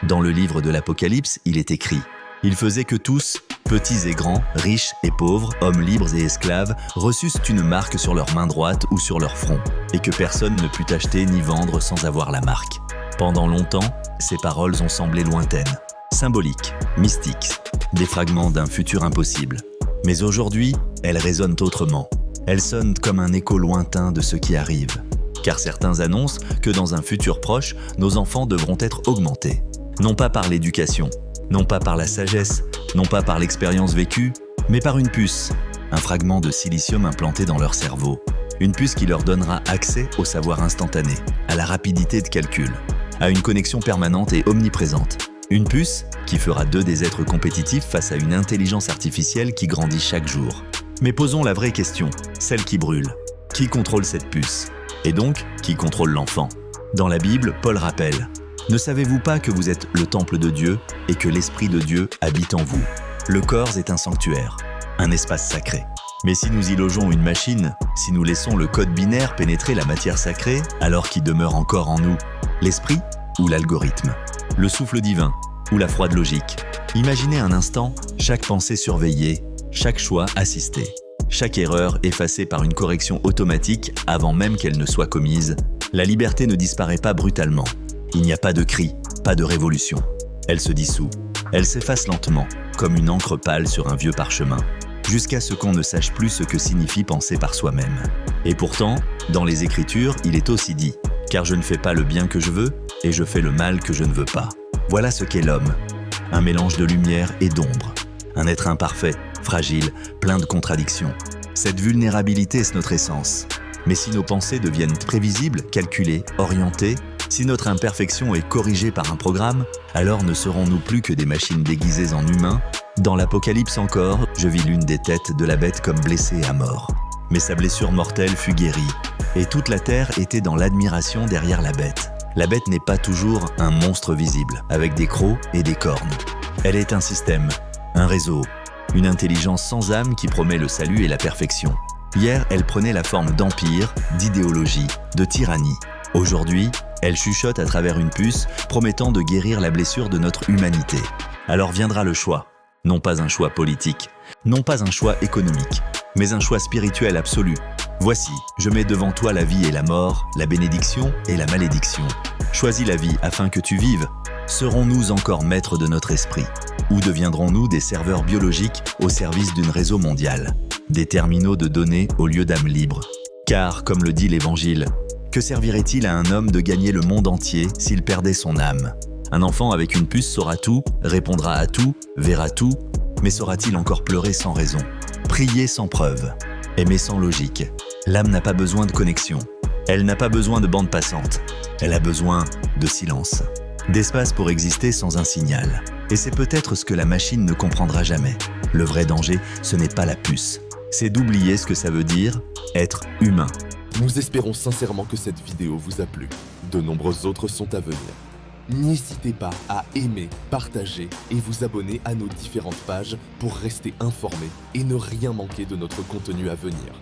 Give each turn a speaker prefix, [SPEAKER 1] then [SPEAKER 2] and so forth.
[SPEAKER 1] Dans le livre de l'Apocalypse, il est écrit « Il faisait que tous, petits et grands, riches et pauvres, hommes libres et esclaves, reçussent une marque sur leur main droite ou sur leur front, et que personne ne put acheter ni vendre sans avoir la marque. » Pendant longtemps, ces paroles ont semblé lointaines, symboliques, mystiques, des fragments d'un futur impossible. Mais aujourd'hui, elles résonnent autrement. Elles sonnent comme un écho lointain de ce qui arrive. Car certains annoncent que dans un futur proche, nos enfants devront être augmentés. Non pas par l'éducation, non pas par la sagesse, non pas par l'expérience vécue, mais par une puce, un fragment de silicium implanté dans leur cerveau. Une puce qui leur donnera accès au savoir instantané, à la rapidité de calcul, à une connexion permanente et omniprésente. Une puce qui fera d'eux des êtres compétitifs face à une intelligence artificielle qui grandit chaque jour. Mais posons la vraie question, celle qui brûle. Qui contrôle cette puce? Et donc, qui contrôle l'enfant? Dans la Bible, Paul rappelle « Ne savez-vous pas que vous êtes le temple de Dieu et que l'Esprit de Dieu habite en vous? Le corps est un sanctuaire, un espace sacré. Mais si nous y logeons une machine, si nous laissons le code binaire pénétrer la matière sacrée, alors qui demeure encore en nous? L'esprit ou l'algorithme? Le souffle divin ou la froide logique? Imaginez un instant chaque pensée surveillée, chaque choix assisté, chaque erreur effacée par une correction automatique avant même qu'elle ne soit commise. La liberté ne disparaît pas brutalement. Il n'y a pas de cri, pas de révolution. Elle se dissout, elle s'efface lentement, comme une encre pâle sur un vieux parchemin, jusqu'à ce qu'on ne sache plus ce que signifie penser par soi-même. Et pourtant, dans les Écritures, il est aussi dit « Car je ne fais pas le bien que je veux, et je fais le mal que je ne veux pas. » Voilà ce qu'est l'homme, un mélange de lumière et d'ombre, un être imparfait, fragile, plein de contradictions. Cette vulnérabilité est notre essence. Mais si nos pensées deviennent prévisibles, calculées, orientées, si notre imperfection est corrigée par un programme, alors ne serons-nous plus que des machines déguisées en humains? Dans l'Apocalypse encore, je vis l'une des têtes de la bête comme blessée à mort. Mais sa blessure mortelle fut guérie, et toute la terre était dans l'admiration derrière la bête. La bête n'est pas toujours un monstre visible, avec des crocs et des cornes. Elle est un système, un réseau, une intelligence sans âme qui promet le salut et la perfection. Hier, elle prenait la forme d'empire, d'idéologie, de tyrannie. Aujourd'hui, elle chuchote à travers une puce, promettant de guérir la blessure de notre humanité. Alors viendra le choix. Non pas un choix politique, non pas un choix économique, mais un choix spirituel absolu. Voici, je mets devant toi la vie et la mort, la bénédiction et la malédiction. Choisis la vie afin que tu vives. Serons-nous encore maîtres de notre esprit? Ou deviendrons-nous des serveurs biologiques au service d'un réseau mondial? Des terminaux de données au lieu d'âmes libres? Car, comme le dit l'Évangile, que servirait-il à un homme de gagner le monde entier s'il perdait son âme? Un enfant avec une puce saura tout, répondra à tout, verra tout, mais saura-t-il encore pleurer sans raison? Prier sans preuve, aimer sans logique? L'âme n'a pas besoin de connexion. Elle n'a pas besoin de bande passante. Elle a besoin de silence, d'espace pour exister sans un signal. Et c'est peut-être ce que la machine ne comprendra jamais. Le vrai danger, ce n'est pas la puce. C'est d'oublier ce que ça veut dire être humain.
[SPEAKER 2] Nous espérons sincèrement que cette vidéo vous a plu. De nombreuses autres sont à venir. N'hésitez pas à aimer, partager et vous abonner à nos différentes pages pour rester informé et ne rien manquer de notre contenu à venir.